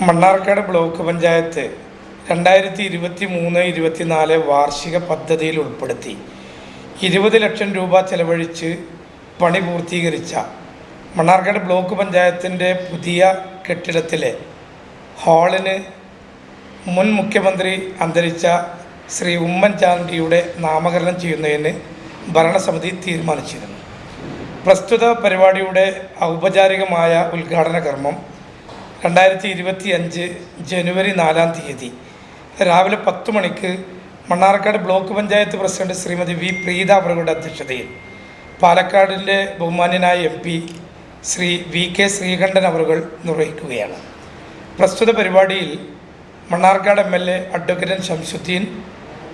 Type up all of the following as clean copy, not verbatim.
Mannarkkad block panchayat 2023-24 വാർഷിക പദ്ധതിയിൽ ഉൾപ്പെടുത്തി 20 ലക്ഷം രൂപ ചെലവഴിച്ച് പണി പൂർത്തീകരിച്ച മണ്ണാർക്കാട് ബ്ലോക്ക് പഞ്ചായത്തിൻ്റെ പുതിയ കെട്ടിടത്തിലെ ഹാളിന് മുൻ മുഖ്യമന്ത്രി അന്തരിച്ച ശ്രീ ഉമ്മൻചാണ്ടിയുടെ നാമകരണം ചെയ്യുന്നതിന് ഭരണസമിതി തീരുമാനിച്ചിരുന്നു. പ്രസ്തുത പരിപാടിയുടെ ഔപചാരികമായ ഉദ്ഘാടന കർമ്മം 2025 ജനുവരി 4 രാവിലെ 10 മണിക്ക് Mannarkkad block panchayat president Shrimati V Preetha അവരുടെ അധ്യക്ഷതയിൽ പാലക്കാടിൻ്റെ ബഹുമാന്യനായ MP ശ്രീ VK ശ്രീകണ്ഠൻ അവർ നിർവഹിക്കുകയാണ്. പ്രസ്തുത പരിപാടിയിൽ Mannarkkad MLA advocate Shamsuddin,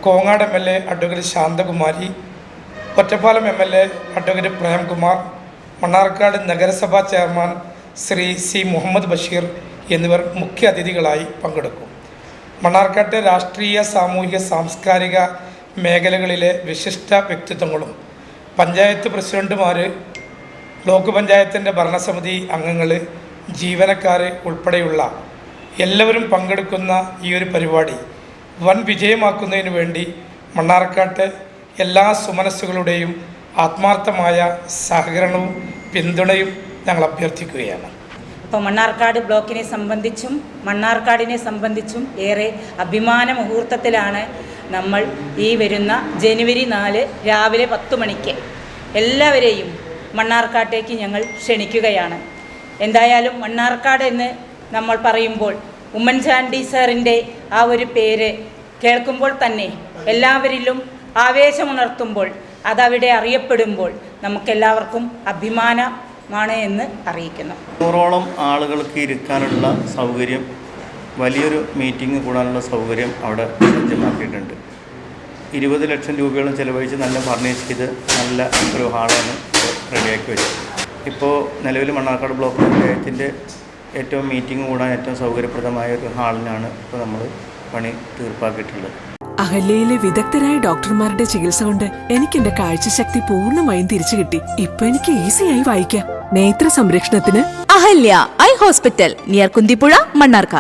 Kongad MLA advocate Shanthakumari, Ottapalam MLA advocate Premkumar, Mannarkkad നഗരസഭാ ചെയർമാൻ ശ്രീ C മുഹമ്മദ് ബഷീർ എന്നിവർ മുഖ്യ അതിഥികളായി പങ്കെടുക്കും. മണ്ണാർക്കാട്ടെ രാഷ്ട്രീയ, സാമൂഹിക, സാംസ്കാരിക മേഖലകളിലെ വിശിഷ്ട വ്യക്തിത്വങ്ങളും പഞ്ചായത്ത് പ്രസിഡന്റുമാർ, ബ്ലോക്ക് പഞ്ചായത്തിൻ്റെ ഭരണസമിതി അംഗങ്ങൾ, ജീവനക്കാർ ഉൾപ്പെടെയുള്ള എല്ലാവരും പങ്കെടുക്കുന്ന ഈ ഒരു പരിപാടി വൻ വിജയമാക്കുന്നതിന് വേണ്ടി മണ്ണാർക്കാട്ട് എല്ലാ സുമനസ്സുകളുടെയും ആത്മാർത്ഥമായ സഹകരണവും പിന്തുണയും ഞങ്ങൾ അഭ്യർത്ഥിക്കുകയാണ്. ഇപ്പോൾ മണ്ണാർക്കാട് ബ്ലോക്കിനെ സംബന്ധിച്ചും മണ്ണാർക്കാടിനെ സംബന്ധിച്ചും ഏറെ അഭിമാന മുഹൂർത്തത്തിലാണ് നമ്മൾ ഈ വരുന്ന ജനുവരി 4 രാവിലെ 10 മണിക്ക് എല്ലാവരെയും മണ്ണാർക്കാട്ടേക്ക് ഞങ്ങൾ ക്ഷണിക്കുകയാണ്. എന്തായാലും മണ്ണാർക്കാട് എന്ന് നമ്മൾ പറയുമ്പോൾ ഉമ്മൻചാണ്ടി സാറിൻ്റെ ആ ഒരു പേര് കേൾക്കുമ്പോൾ തന്നെ എല്ലാവരിലും ആവേശമുണർത്തുമ്പോൾ അതവിടെ അറിയപ്പെടുമ്പോൾ നമുക്കെല്ലാവർക്കും അഭിമാനമാണ് എന്ന് അറിയിക്കുന്നു. 100ഓളം ആളുകൾക്ക് ഇരിക്കാനുള്ള സൗകര്യം, വലിയൊരു മീറ്റിംഗ് കൂടാനുള്ള സൗകര്യം അവിടെ സജ്ജമാക്കിയിട്ടുണ്ട്. 20 ലക്ഷം രൂപയോളം ചിലവഴിച്ച് നല്ല ഫർണിഷ് ചെയ്ത് നല്ല ഒരു ഹാളാണ് റെഡിയാക്കി വെച്ചത്. ഇപ്പോൾ നിലവിൽ മണ്ണാർക്കാട് ബ്ലോക്ക് പഞ്ചായത്തിൻ്റെ ഏറ്റവും മീറ്റിംഗ് കൂടാൻ ഏറ്റവും സൗകര്യപ്രദമായ ഒരു ഹാളിനാണ് ഇപ്പോൾ നമ്മൾ പണി തീർപ്പാക്കിയിട്ടുള്ളത്. അഹല്യയിലെ വിദഗ്ധരായ ഡോക്ടർമാരുടെ ചികിത്സ കൊണ്ട് എനിക്ക് എന്റെ കാഴ്ചശക്തി പൂർണ്ണമായും തിരിച്ചു കിട്ടി. ഇപ്പൊ എനിക്ക് ഈസിയായി വായിക്കാം. നേത്ര സംരക്ഷണത്തിന് Ahalya eye hospital, near Kunthipuzha, Mannarkkad.